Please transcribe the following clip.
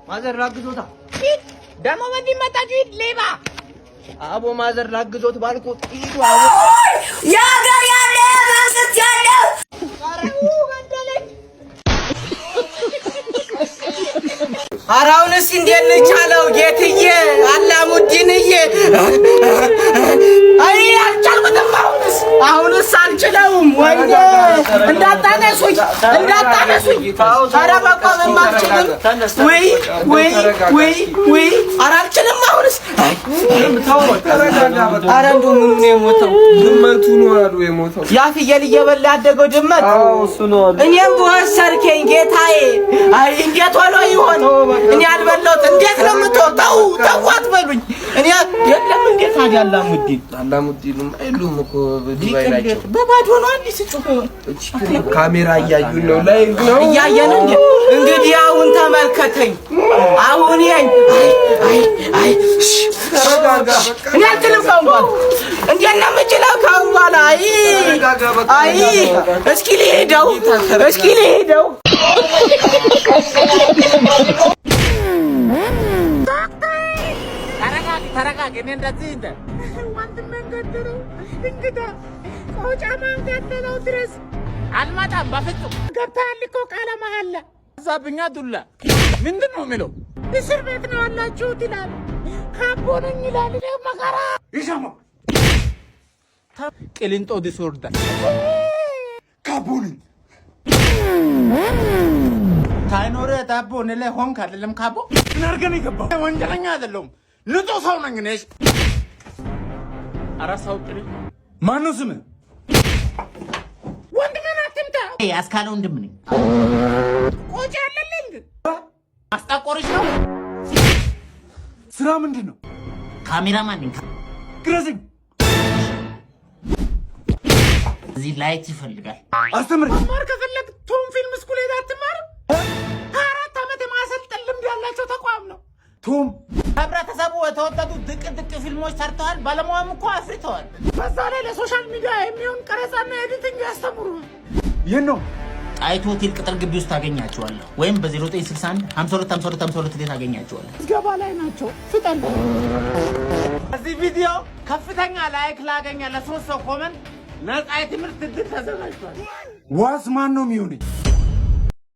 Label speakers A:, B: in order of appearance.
A: ማዘር ላግዞታ
B: ደሞ ምን ይመጣችሁ ሌባ
A: አቦ ማዘር ላግዞት ባልኩ ጥይቱ አቦ
B: ያገር ያለ ማሰት ያለው አረው ገንደለኝ አራውንስ እንዴት ልቻለው ጌትዬ አላሙዲንዬ አይ አልቻልኩትም አሁንስ አልችለውም ወይኔ እንዳታነሱኝ ኧረ በቃ ማልችልም ወይ ኧረ አልችልም አሁንስ ኧረ እንደው ምኑ ነው የሞተው ድመቱ ነው አሉ የሞተው ያ ፍየል እየበላ ያደገው ድመት እሱ ነው አሉ እኔም ወሰርከኝ ጌታዬ አይ እንዴት ሆኖ ይሆን እኔ አልበላሁት እንዴት ነው የምትወጣው ተቋት በሉኝ እኔ የለም እንዴት ታዲያ አላሙዲንም አይሉም እኮ ዱባይ ናቸው በባዶ ነው አንዲስ ጩኸ ካሜራ እያዩን ነው ላይ ነው እያየን እንግዲህ አሁን ተመልከተኝ አሁን አይ ተረጋጋ እኔ አልችልም ካሁን እንዴት ነው የምችለው ካሁን በኋላ አይ እስኪ ልሄደው ተረጋጋ እኔ እንደዚህ እንደ ወንድም መንገደረው እንግዳ ቆጫ መንገደረው ድረስ አልመጣም በፍጹም ገብተሃል እኮ ቃለ መሐላ ዛብኛ ዱላ ምንድን ነው የሚለው እስር ቤት ነው ያላችሁት ይላል ካቦ ነኝ ይላል መከራ ይሰማ ቅሊንጦ ዲስኦርዳ ካቦ ነኝ ታይኖረ ታቦ ነለ ሆንክ አይደለም ካቦ ምን አድርገን ይገባው ወንጀለኛ አይደለም ንጦ ሰው ነኝ ነሽ አራሳው ጥሪ ማነው ስም ወንድሜን አትምታ አስካለ ወንድም ነኝ ቆጫ ያለልኝ አስታቆርሽ ነው ስራ ምንድነው ካሜራማን ነኝ ግረዝኝ እዚህ ላይት ይፈልጋል አስተምር ማር ከፈለክ ቶም ፊልም ስኩል ሄዳ አትማር 4 አመት የማሰልጠን ልምድ ያላቸው ተቋም ነው ቶም ህብረተሰቡ የተወደዱ ድቅ ፊልሞች ሰርተዋል ባለሙያም እኮ አፍርተዋል በዛ ላይ ለሶሻል ሚዲያ የሚሆን ቀረጻና ኤዲቲንግ ያስተምሩሃል ይሄን ነው ጣይቱ ሆቴል ቅጥር ግቢ ውስጥ ታገኛቸዋለህ ወይም በ0961 52 ላይ ታገኛቸዋለህ ገባ ላይ ናቸው ፍጠን እዚህ ቪዲዮ ከፍተኛ ላይክ ላገኛ ለ3 ሰው ኮሜንት ነፃ የትምህርት ዕድል ተዘጋጅቷል ዋስ ማን ነው የሚሆነው